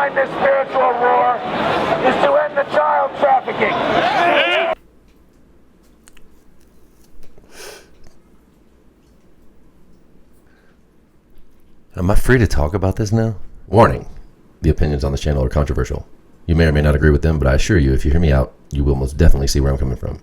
behind this spiritual war is to end the child trafficking. Am I free to talk about this now? Warning, the opinions on this channel are controversial. You may or may not agree with them, but I assure you, if you hear me out, you will most definitely see where I'm coming from.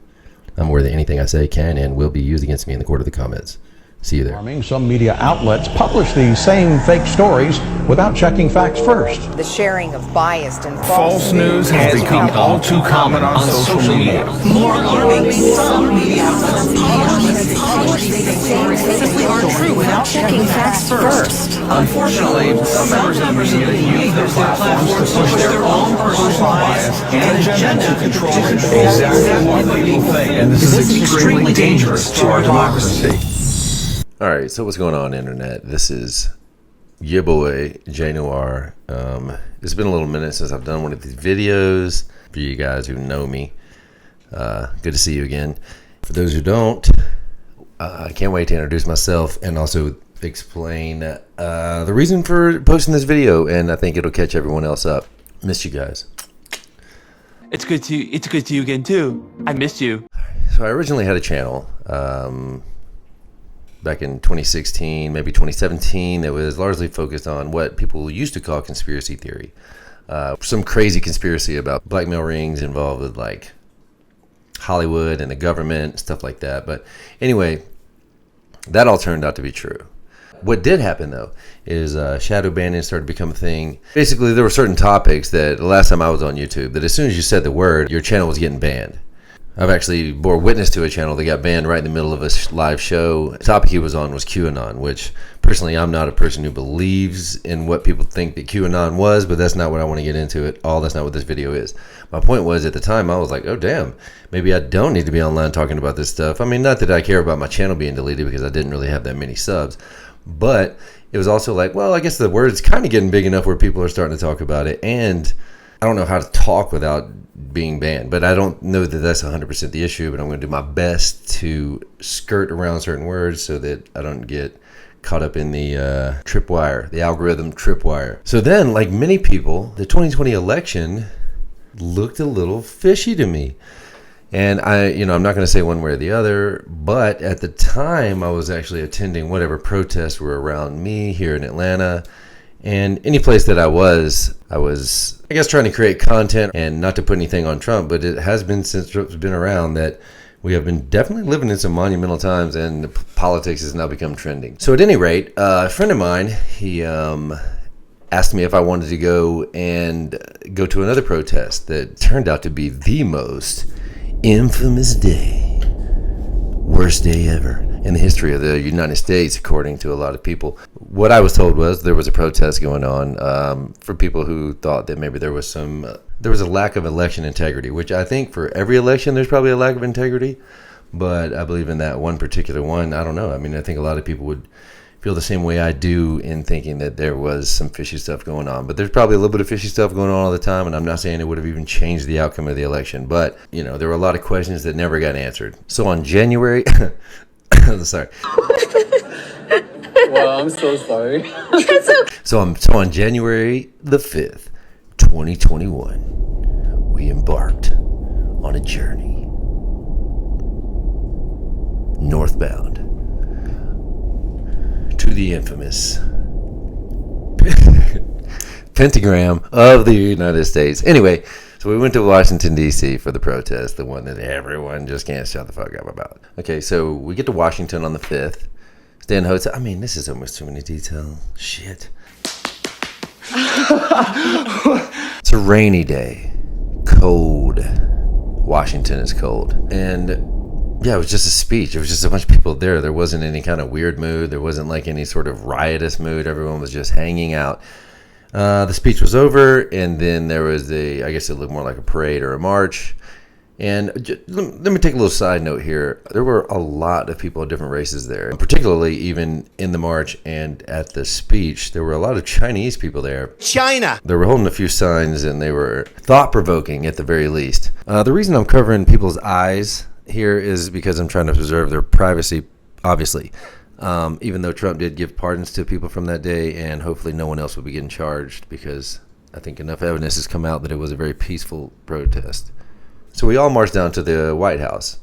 I'm aware that anything I say can and will be used against me in the court of the comments. See you there. Some media outlets publish these same fake stories without checking facts first. The sharing of biased and false news has become all too common on social media. More alarmingly, some media outlets publish these stories that simply aren't true without checking facts first. Unfortunately, some members of the media use their platforms to push their own personal bias and agenda to control exactly what people think. And this is extremely dangerous to our democracy. All right, so what's going on, Internet? This is your boy, J Noir. It's been a little minute since I've done one of these videos. For you guys who know me, good to see you again. For those who don't, I can't wait to introduce myself and also explain the reason for posting this video, and I think it'll catch everyone else up. Miss you guys. It's good to see you again too. I missed you. So I originally had a channel back in 2016, maybe 2017, that was largely focused on what people used to call conspiracy theory. Some crazy conspiracy about blackmail rings involved with like Hollywood and the government, stuff like that. But anyway, that all turned out to be true. What did happen though is shadow banning started to become a thing. Basically, there were certain topics that the last time I was on YouTube, that as soon as you said the word, your channel was getting banned. I've actually bore witness to a channel that got banned right in the middle of a live show. The topic he was on was QAnon, which personally I'm not a person who believes in what people think that QAnon was, but that's not what I want to get into it. That's not what this video is. My point was, at the time I was like, oh damn, maybe I don't need to be online talking about this stuff. I mean, not that I care about my channel being deleted because I didn't really have that many subs, but it was also like, well, I guess the word's kind of getting big enough where people are starting to talk about it, and I don't know how to talk without being banned, but I don't know that that's 100% the issue, but I'm going to do my best to skirt around certain words so that I don't get caught up in the tripwire, the algorithm tripwire. So then, like many people, the 2020 election looked a little fishy to me. And I'm not going to say one way or the other, but at the time I was actually attending whatever protests were around me here in Atlanta. And any place that I was, I guess, trying to create content, and not to put anything on Trump, but it has been, since Trump's been around, that we have been definitely living in some monumental times, and politics has now become trending. So at any rate, a friend of mine, he asked me if I wanted to go to another protest that turned out to be the most infamous day, worst day ever in the history of the United States, according to a lot of people. What I was told was there was a protest going on for people who thought that maybe there was a lack of election integrity, which I think for every election there's probably a lack of integrity, but I believe in that one particular one. I don't know. I mean, I think a lot of people would feel the same way I do in thinking that there was some fishy stuff going on, but there's probably a little bit of fishy stuff going on all the time, and I'm not saying it would have even changed the outcome of the election, but there were a lot of questions that never got answered. So on January sorry. Well, I'm so sorry. So on January the 5th, 2021, we embarked on a journey northbound to the infamous pentagram of the United States. Anyway, so we went to Washington, D.C. for the protest, the one that everyone just can't shut the fuck up about. Okay, so we get to Washington on the 5th. Stay in a hotel. I mean, this is almost too many details. Shit. It's a rainy day. Cold. Washington is cold. And yeah, it was just a speech. It was just a bunch of people there. There wasn't any kind of weird mood. There wasn't like any sort of riotous mood. Everyone was just hanging out. The speech was over, and then there was I guess it looked more like a parade or a march. And let me take a little side note here. There were a lot of people of different races there, particularly even in the march and at the speech. There were a lot of Chinese people there. China! They were holding a few signs, and they were thought-provoking at the very least. The reason I'm covering people's eyes here is because I'm trying to preserve their privacy, obviously. Even though Trump did give pardons to people from that day, and hopefully no one else will be getting charged because I think enough evidence has come out that it was a very peaceful protest. So we all marched down to the White House.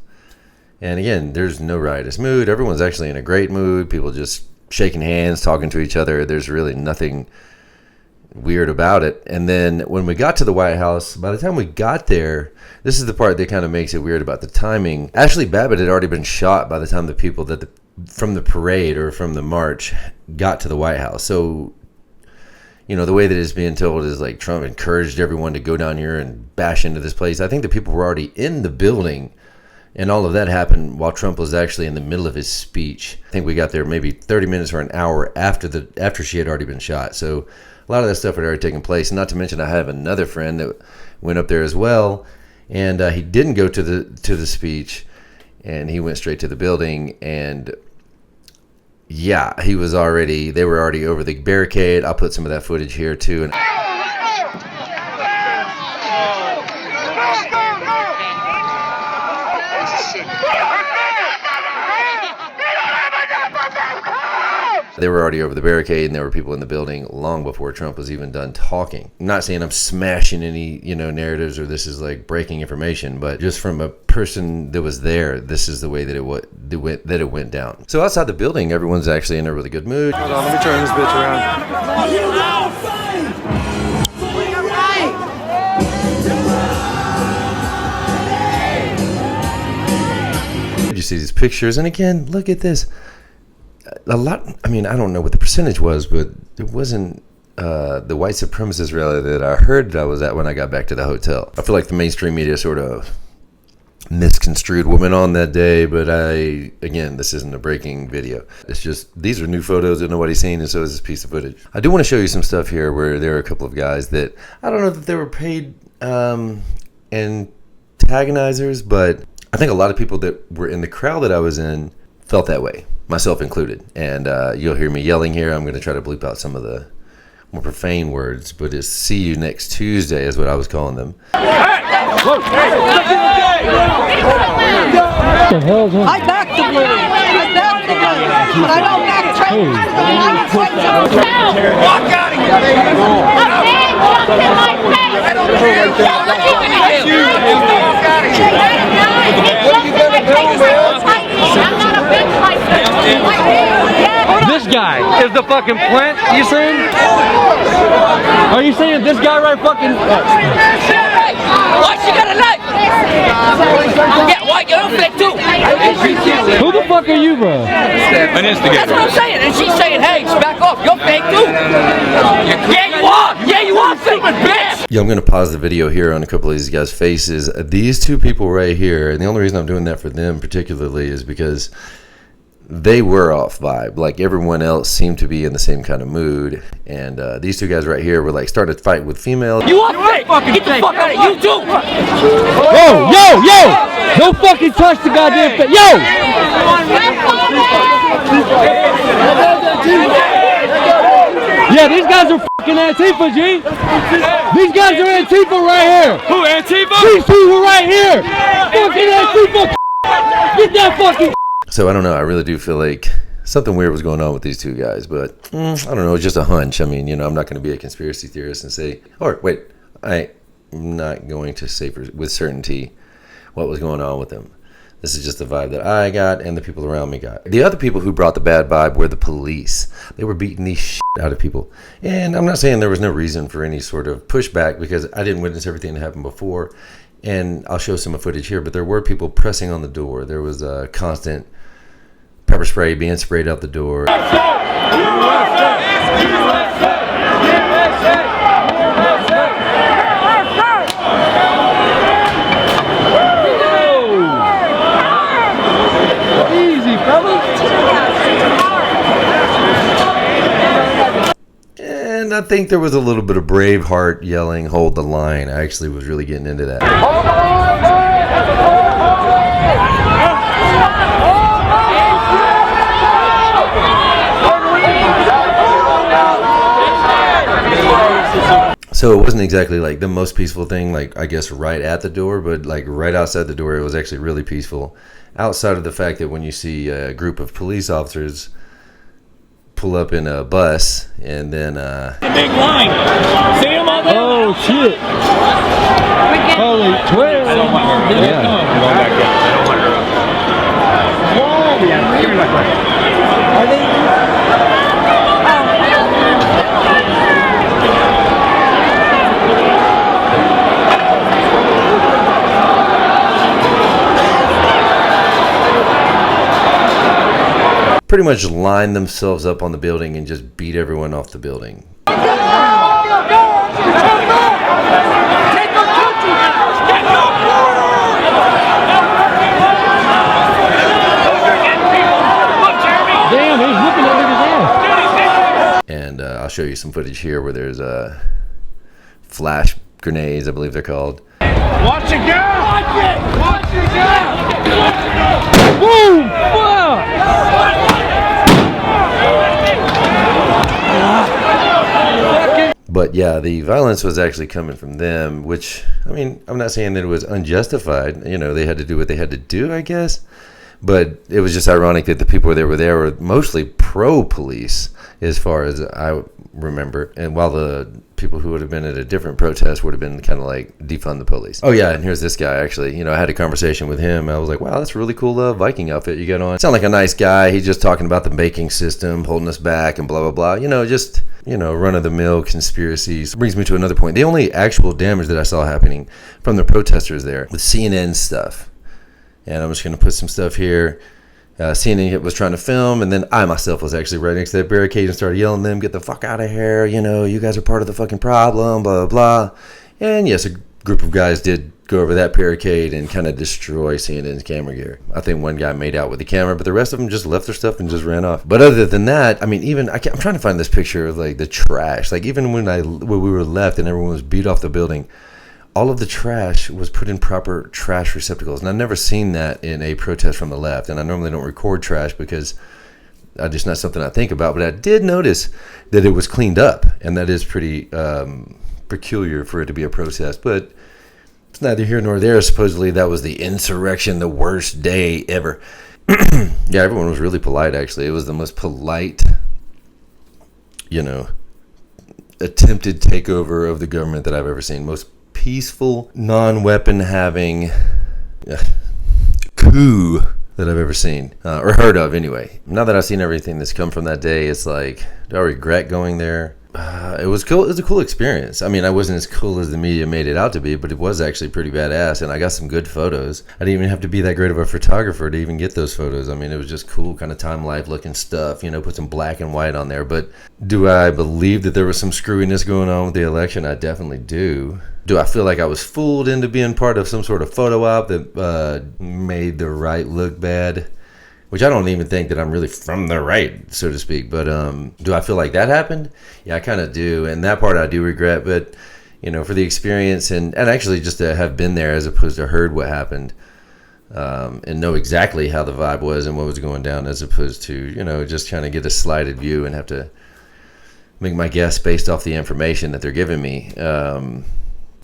And again, there's no riotous mood. Everyone's actually in a great mood. People just shaking hands, talking to each other. There's really nothing weird about it. And then when we got to the White House, by the time we got there, this is the part that kind of makes it weird about the timing. Ashley Babbitt had already been shot by the time the people from the parade or from the march got to the White House. So, you know, the way that it's being told is like Trump encouraged everyone to go down here and bash into this place. I think the people were already in the building, and all of that happened while Trump was actually in the middle of his speech. I think we got there maybe 30 minutes or an hour after she had already been shot. So a lot of that stuff had already taken place. And not to mention, I have another friend that went up there as well, and he didn't go to the speech, and he went straight to the building. And yeah, they were already over the barricade. I'll put some of that footage here too. And they were already over the barricade, and there were people in the building long before Trump was even done talking. I'm not saying I'm smashing any, narratives or this is like breaking information, but just from a person that was there, this is the way that it went down. So outside the building, everyone's actually in a really good mood. Hold on, let me turn this bitch around. You see these pictures, and again, look at this. A lot, I don't know what the percentage was, but it wasn't the white supremacist rally that I heard that I was at when I got back to the hotel. I feel like the mainstream media sort of misconstrued what went on that day, but again, this isn't a breaking video. It's just, these are new photos that nobody's seen, and so is this piece of footage. I do want to show you some stuff here where there are a couple of guys that, I don't know that they were paid antagonizers, but I think a lot of people that were in the crowd that I was in felt that way, myself included. And you'll hear me yelling here. I'm going to try to bleep out some of the more profane words, but it's "see you next Tuesday" is what I was calling them. I back the blue. But I don't back Trump. Walk out of here! I don't care! This guy is the fucking plant, you saying? Are you saying this guy right fucking... Why she gotta lie? Yeah, why you don't fake too? Who the fuck are you, bro? An instigator. That's what I'm saying. And she's saying, hey, back off. You're fake too. Yeah, you are. Yeah, you are fake, bitch. Yeah, I'm going to pause the video here on a couple of these guys' faces. These two people right here, and the only reason I'm doing that for them particularly is because they were off vibe. Like, everyone else seemed to be in the same kind of mood. And these two guys right here were like starting to fight with females. You are fake. Get the fuck out of here. You too. Yo! Don't fucking touch the goddamn thing. Yo! Yeah, these guys are fucking Antifa, G. These guys are Antifa right here. Who, Antifa? These people right here. Fucking Antifa. Get that fucking... So I don't know. I really do feel like something weird was going on with these two guys, but I don't know. It's just a hunch. I mean, I'm not going to be a conspiracy theorist and say, or wait, I'm not going to say with certainty what was going on with them. This is just the vibe that I got and the people around me got. The other people who brought the bad vibe were the police. They were beating the shit out of people. And I'm not saying there was no reason for any sort of pushback, because I didn't witness everything that happened before. And I'll show some footage here, but there were people pressing on the door. There was a constant pepper spray being sprayed out the door. Easy, fellas. And I think there was a little bit of Braveheart yelling, "Hold the line." I actually was really getting into that. So it wasn't exactly like the most peaceful thing, like I guess right at the door, but like right outside the door, it was actually really peaceful. Outside of the fact that when you see a group of police officers pull up in a bus, and then Big line. See him on there? Oh shit! Holy 12! I don't want her. Yeah. I'm going back up. I don't want her. Whoa! Yeah, give me my question. Are they? pretty much lined themselves up on the building and just beat everyone off the building. Damn, he's looking over his ass. And I'll show you some footage here where there's flash grenades, I believe they're called. Watch it go! Watch it! Watch it go! Boom! Fuck! But yeah, the violence was actually coming from them, which, I mean, I'm not saying that it was unjustified. You know, they had to do what they had to do, I guess. But it was just ironic that the people that were there were mostly pro-police, as far as I remember. And while the people who would have been at a different protest would have been kind of like, defund the police. Oh yeah, and here's this guy, actually. You know, I had a conversation with him. I was like, wow, that's a really cool Viking outfit you got on. Sound like a nice guy. He's just talking about the banking system, holding us back and blah, blah, blah. You know, just, you know, run-of-the-mill conspiracies. Brings me to another point. The only actual damage that I saw happening from the protesters there was CNN stuff. And I'm just going to put some stuff here. CNN was trying to film, and then I myself was actually right next to that barricade and started yelling at them, get the fuck out of here, you know, you guys are part of the fucking problem, blah, blah, blah. And yes, a group of guys did go over that barricade and kind of destroy CNN's camera gear. I think one guy made out with the camera, but the rest of them just left their stuff and just ran off. But other than that, I mean, even, I'm trying to find this picture of like the trash. Like even when we were left and everyone was beat off the building, all of the trash was put in proper trash receptacles. And I've never seen that in a protest from the left. And I normally don't record trash because it's just not something I think about. But I did notice that it was cleaned up. And that is pretty peculiar for it to be a protest. But it's neither here nor there. Supposedly that was the insurrection, the worst day ever. Yeah, everyone was really polite, actually. It was the most polite, you know, attempted takeover of the government that I've ever seen. Most peaceful, non-weapon having coup that I've ever seen or heard of anyway. Now that I've seen everything that's come from that day, it's like, do I regret going there? It was cool. It was a cool experience. I mean, I wasn't as cool as the media made it out to be, but it was actually pretty badass, and I got some good photos. I didn't even have to be that great of a photographer to even get those photos. I mean, it was just cool, kind of time-life looking stuff, you know, put some black and white on there. But do I believe that there was some screwiness going on with the election? I definitely do. Do I feel like I was fooled into being part of some sort of photo op that made the right look bad? Which I don't even think that I'm really from the right, so to speak. But do I feel like that happened? Yeah, I kind of do. And that part I do regret. But, you know, for the experience and actually just to have been there as opposed to heard what happened and know exactly how the vibe was and what was going down as opposed to, you know, just trying to get a slighted view and have to make my guess based off the information that they're giving me.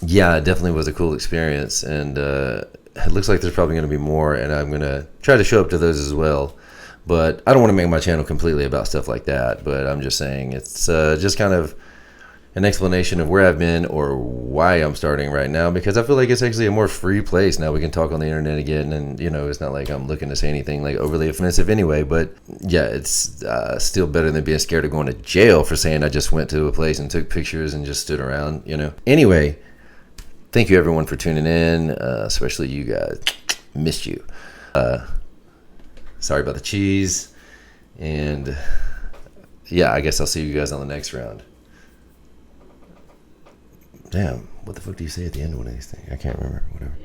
Yeah, it definitely was a cool experience. And it looks like there's probably going to be more, and I'm going to try to show up to those as well. But I don't want to make my channel completely about stuff like that, but I'm just saying it's just kind of an explanation of where I've been or why I'm starting right now, because I feel like it's actually a more free place now. We can talk on the internet again, and, you know, it's not like I'm looking to say anything like overly offensive anyway, but yeah, it's still better than being scared of going to jail for saying I just went to a place and took pictures and just stood around, you know. Anyway, thank you everyone for tuning in, especially you guys. Missed you. Sorry about the cheese. And yeah, I guess I'll see you guys on the next round. Damn, what the fuck do you say at the end of one of these things? I can't remember. Whatever.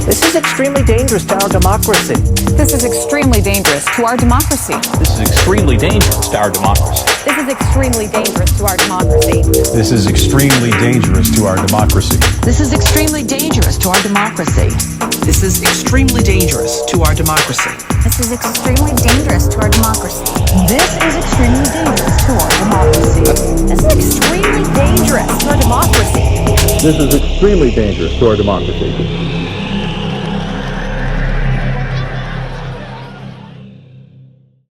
This is extremely dangerous to our democracy. This is extremely dangerous to our democracy. This is extremely dangerous to our democracy. This is extremely dangerous to our democracy. This is extremely dangerous to our democracy. This is extremely dangerous to our democracy. This is extremely dangerous to our democracy. This is extremely dangerous to our democracy. This is extremely dangerous to our democracy. This is extremely dangerous to our democracy. This is extremely dangerous to our democracy.